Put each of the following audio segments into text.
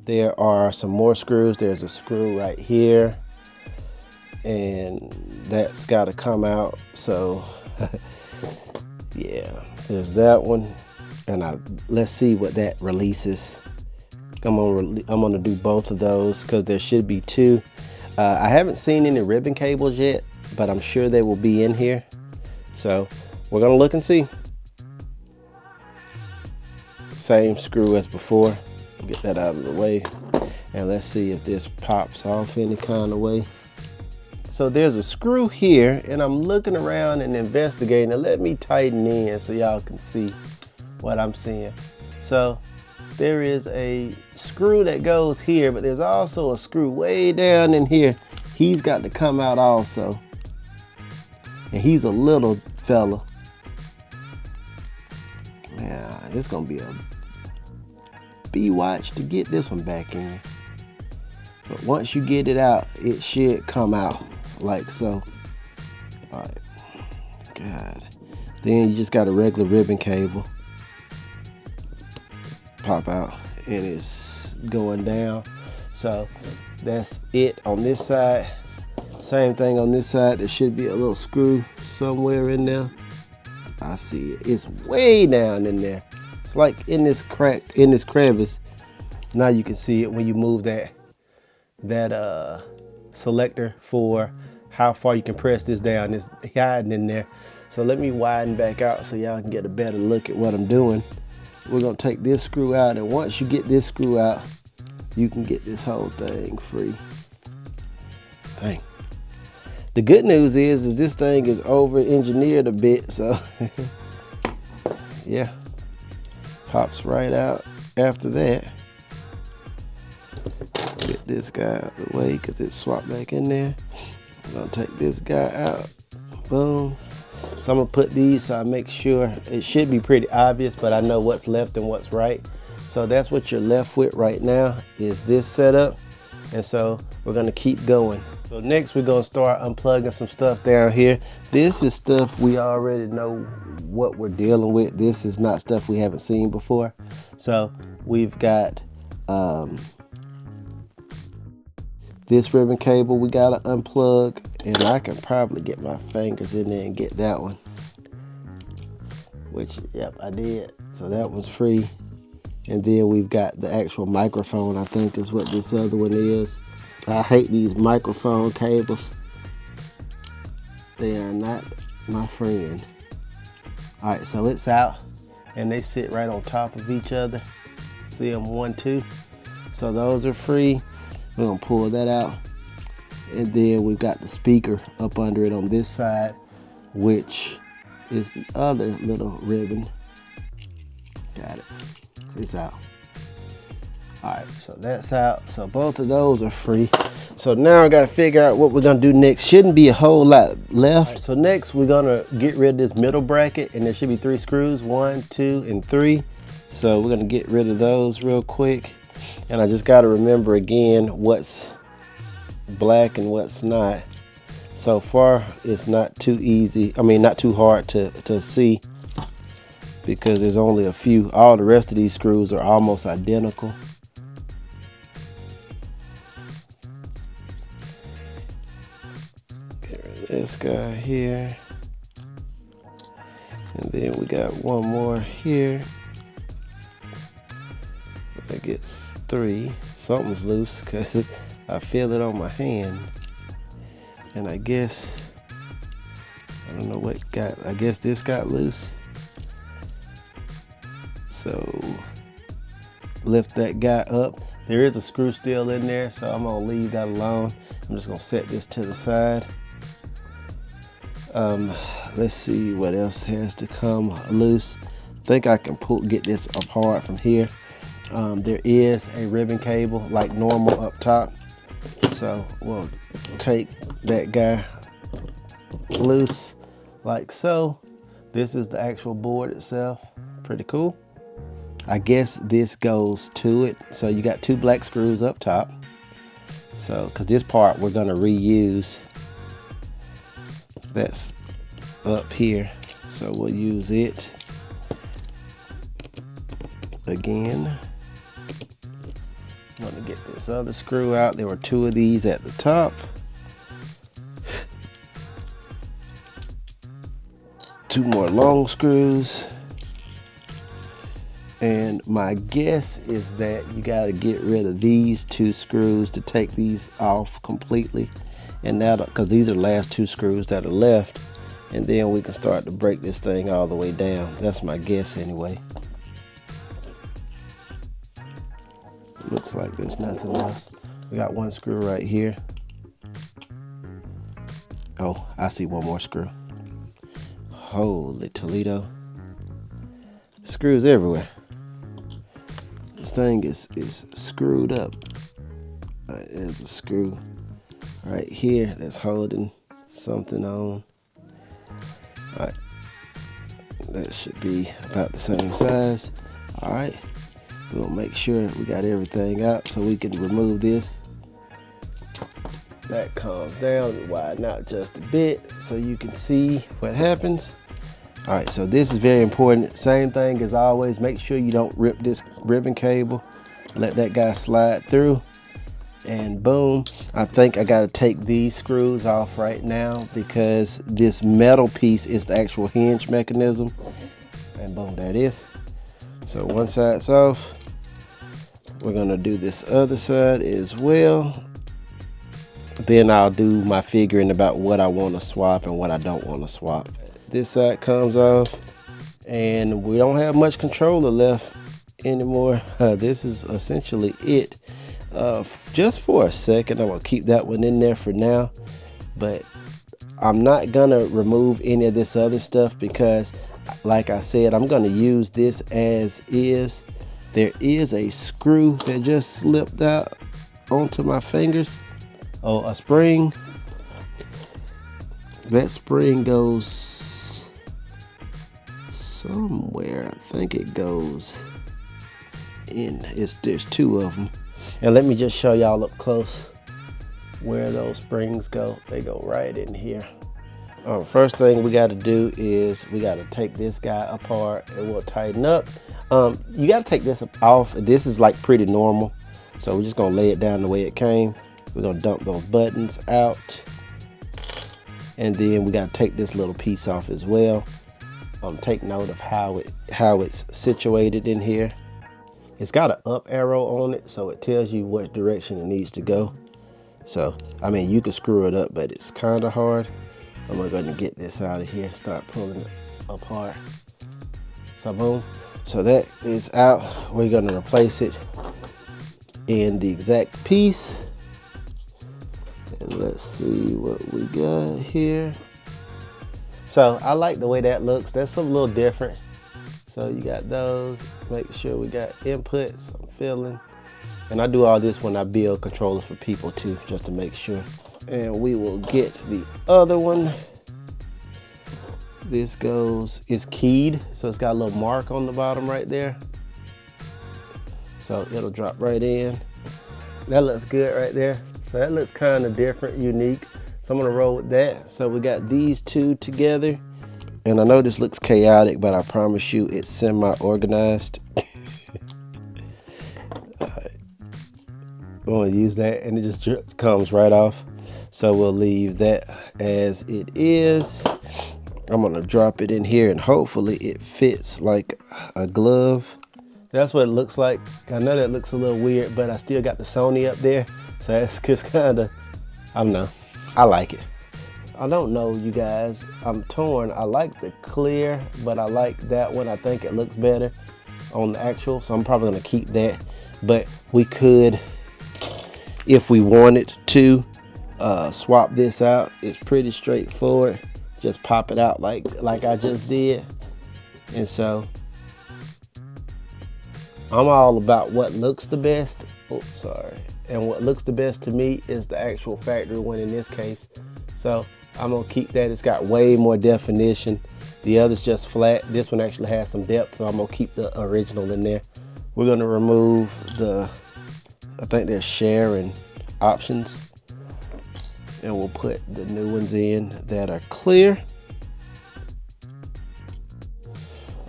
there are some more screws. There's a screw right here, and that's got to come out. So yeah, there's that one, and let's see what that releases. I'm gonna do both of those because there should be two. I haven't seen any ribbon cables yet, but I'm sure they will be in here. So we're gonna look and see. Same screw as before. Get that out of the way, and let's see if this pops off any kind of way. So there's a screw here, and I'm looking around and investigating, and let me tighten in so y'all can see what I'm seeing. So there is a screw that goes here, but there's also a screw way down in here. He's got to come out also, and he's a little fella. Yeah, it's gonna be a watch to get this one back in, but once you get it out, it should come out like so. All right, God. Then you just got a regular ribbon cable pop out, and it's going down. So that's it on this side. Same thing on this side. There should be a little screw somewhere in there. I see it. It's way down in there. It's like in this crack, in this crevice. Now you can see it when you move that selector for how far you can press this down. It's hiding in there. So let me widen back out so y'all can get a better look at what I'm doing. We're gonna take this screw out, and once you get this screw out, you can get this whole thing free. Dang. The good news is this thing is over-engineered a bit, so yeah, pops right out after that. Get this guy out of the way because it's swapped back in there. I'm gonna take this guy out. Boom. So I'm gonna put these so I make sure. It should be pretty obvious, but I know what's left and what's right. So that's what you're left with right now, is this setup. And so we're gonna keep going. So next we're gonna start unplugging some stuff down here. This is stuff we already know what we're dealing with. This is not stuff we haven't seen before. So we've got this ribbon cable we gotta unplug, and I can probably get my fingers in there and get that one. Which, yep, I did. So that one's free. And then we've got the actual microphone, I think is what this other one is. I hate these microphone cables. They are not my friend. All right, so it's out, and they sit right on top of each other. See them, 1, 2. So those are free. We're gonna pull that out. And then we've got the speaker up under it on this side, which is the other little ribbon. Got it. It's out. All right, so that's out. So both of those are free. So now I gotta figure out what we're gonna do next. Shouldn't be a whole lot left. Right, so next we're gonna get rid of this middle bracket, and there should be 3 screws, 1, 2, and 3. So we're gonna get rid of those real quick. And I just gotta remember again what's black and what's not. So far it's not too easy, I mean not too hard to see, because there's only a few. All the rest of these screws are almost identical. Get rid of this guy here, and then we got one more here. I guess 3. Something's loose because I feel it on my hand, and I guess I don't know what got. I guess this got loose. So lift that guy up. There is a screw still in there, so I'm gonna leave that alone. I'm just gonna set this to the side. Let's see what else has to come loose. I think I can get this apart from here. There is a ribbon cable like normal up top, so we'll take that guy loose like so. This is the actual board itself. Pretty cool. I guess this goes to it. So you got 2 black screws up top. So, because this part we're gonna reuse. That's up here, so we'll use it again. I'm gonna get this other screw out. There were 2 of these at the top. 2 more long screws. And my guess is that you gotta get rid of these 2 screws to take these off completely. And that'll, because these are the last 2 screws that are left. And then we can start to break this thing all the way down. That's my guess anyway. Looks like there's nothing else. We got 1 screw right here. Oh, I see 1 more screw. Holy Toledo. Screws everywhere. This thing is screwed up. There's a screw right here that's holding something on. All right. That should be about the same size. All right. We'll make sure we got everything out so we can remove this. That calms down, widen out just a bit so you can see what happens. All right, so this is very important. Same thing as always, make sure you don't rip this ribbon cable. Let that guy slide through, and boom. I think I gotta take these screws off right now because this metal piece is the actual hinge mechanism. And boom, there it is. So one side's off. We're gonna do this other side as well. Then I'll do my figuring about what I want to swap and what I don't want to swap. This side comes off, and we don't have much controller left anymore. This is essentially it. Just for a second, I'm gonna keep that one in there for now, but I'm not gonna remove any of this other stuff because, like I said, I'm gonna use this as is. There is a screw that just slipped out onto my fingers. Oh, a spring. That spring goes somewhere. I think it goes in. There's 2 of them. And let me just show y'all up close where those springs go. They go right in here. First thing we got to do is we got to take this guy apart and we'll tighten up. You got to take this off. This is like pretty normal. So we're just going to lay it down the way it came. We're going to dump those buttons out. And then we got to take this little piece off as well. Take note of how it's situated in here. It's got an up arrow on it, so it tells you what direction it needs to go. So, I mean, you can screw it up, but it's kind of hard. I'm going to go ahead and get this out of here, start pulling it apart. So boom. So that is out. We're going to replace it in the exact piece. And let's see what we got here. So I like the way that looks. That's a little different. So you got those. Make sure we got inputs. I'm feeling. And I do all this when I build controllers for people too, just to make sure. And we will get the other one. This is keyed, so it's got a little mark on the bottom right there. So it'll drop right in. That looks good right there. So that looks kind of different, unique. So I'm gonna roll with that. So we got these 2 together. And I know this looks chaotic, but I promise you it's semi-organized. Right. I'm gonna use that and it just comes right off. So we'll leave that as it is. I'm gonna drop it in here and hopefully it fits like a glove. That's what it looks like. I know that looks a little weird, but I still got the Sony up there. So that's just kind of, I don't know, I like it. I don't know, you guys, I'm torn. I like the clear, but I like that one. I think it looks better on the actual, so I'm probably gonna keep that. But we could, if we wanted to, swap this out. It's pretty straightforward. Just pop it out like I just did. And so I'm all about what looks the best. Oh, sorry. And what looks the best to me is the actual factory one in this case. So I'm gonna keep that. It's got way more definition. The other's just flat. This one actually has some depth, so I'm gonna keep the original in there. We're gonna remove I think there's share and options. And we'll put the new ones in that are clear.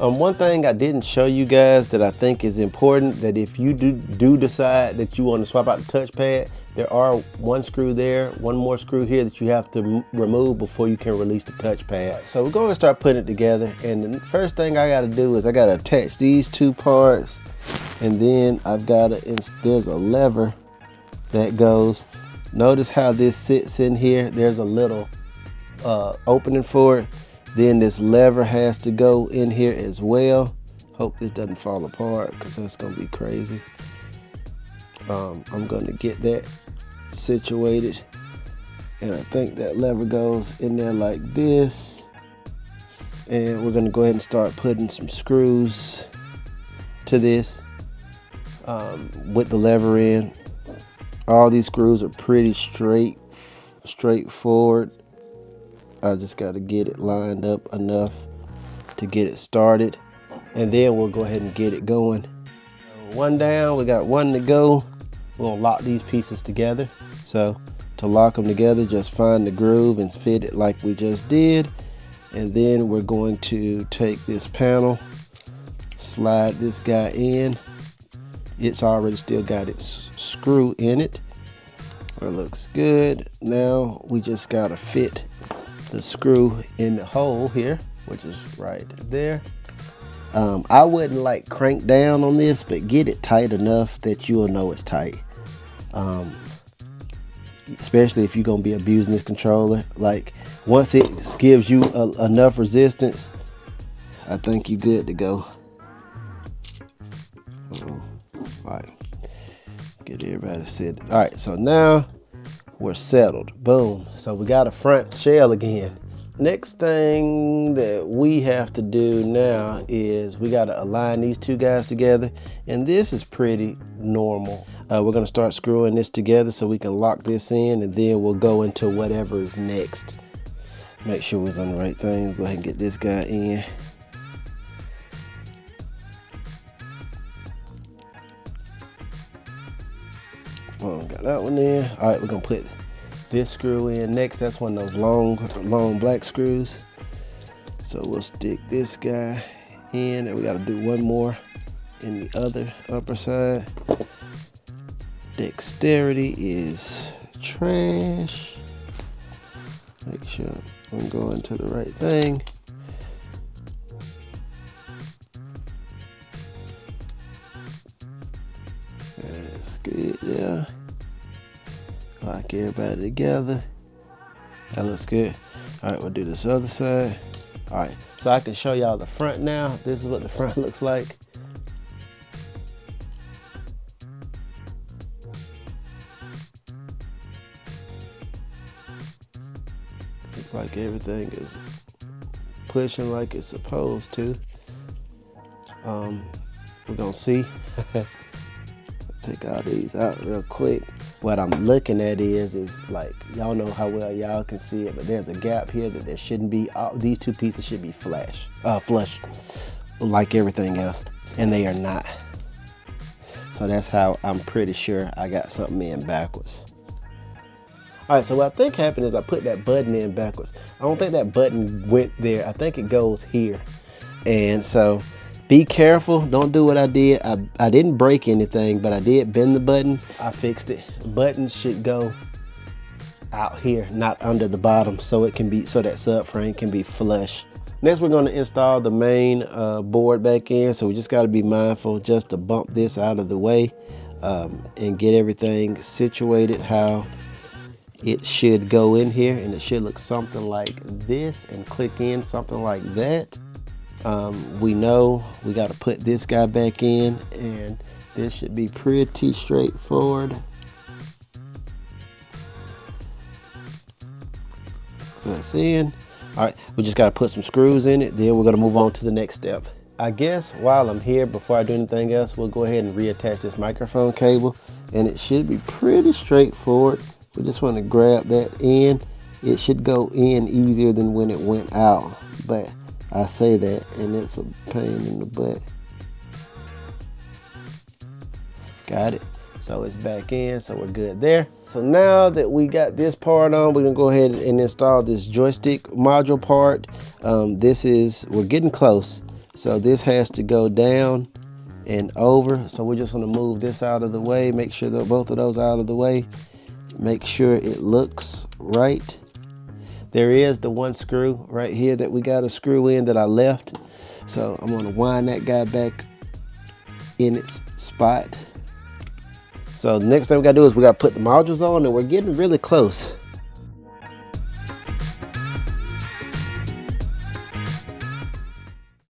One thing I didn't show you guys that I think is important, that if you do decide that you want to swap out the touchpad, there are one screw there, one more screw here that you have to remove before you can release the touchpad. So we're going to start putting it together, and the first thing I got to do is I got to attach these two parts, and then I've got to, there's a lever that goes. Notice how this sits in here. There's a little opening for it. Then this lever has to go in here as well. Hope this doesn't fall apart because that's gonna be crazy. I'm gonna get that situated, and I think that lever goes in there like this. And we're gonna go ahead and start putting some screws to this with the lever in. All these screws are pretty straightforward. I just got to get it lined up enough to get it started, and then we'll go ahead and get it going. One down, we got one to go. We'll lock these pieces together. So to lock them together, just find the groove and fit it like we just did. And then we're going to take this panel, slide this guy in. It's already still got its screw in it. It looks good. Now we just got to fit the screw in the hole here, which is right there. I wouldn't like crank down on this, but get it tight enough that you'll know it's tight. Especially if you're gonna be abusing this controller. Like once it gives you enough resistance, I think you're good to go. All right, get everybody set. All right, so now we're settled. Boom. So we got a front shell again. Next thing that we have to do now is we got to align these two guys together, and this is pretty normal. We're going to start screwing this together so we can lock this in, and then we'll go into whatever is next. Make sure it's on the right thing. Go ahead and get this guy in. Oh, got that one in. All right, we're gonna put this screw in next. That's one of those long black screws. So we'll stick this guy in, and we gotta do one more in the other upper side. Dexterity is trash. Make sure I'm going to the right thing. That's good, yeah. Lock everybody together. That looks good. All right, we'll do this other side. All right, so I can show y'all the front now. This is what the front looks like. Looks like everything is pushing like it's supposed to. We're gonna see. Take all these out real quick. What I'm looking at is like, y'all know how well y'all can see it, but there's a gap here that there shouldn't be. These two pieces should be flush like everything else, and they are not. So that's how I'm pretty sure I got something in backwards. All right, so what I think happened is I put that button in backwards. I don't think that button went there. I think it goes here. And so be careful, don't do what I did. I didn't break anything, but I did bend the button. I fixed it. The button should go out here, not under the bottom, so it can be, so that subframe can be flush. Next, we're going to install the main board back in. So we just got to be mindful just to bump this out of the way and get everything situated how it should go in here, and it should look something like this and click in something like that. We know we got to put this guy back in, and this should be pretty straightforward. That's in. All right, we just got to put some screws in it, then we're going to move on to the next step. I guess while I'm here, before I do anything else, we'll go ahead and reattach this microphone cable, and it should be pretty straightforward. We just want to grab that in. It should go in easier than when it went out, but I say that and it's a pain in the butt. Got it. So it's back in, so we're good there. So now that we got this part on, we're gonna go ahead and install this joystick module part. We're getting close. So this has to go down and over. So we're just gonna move this out of the way, make sure that both of those out of the way, make sure it looks right. There is the one screw right here that we got to screw in that I left. So I'm gonna wind that guy back in its spot. So the next thing we gotta do is we gotta put the modules on, and we're getting really close.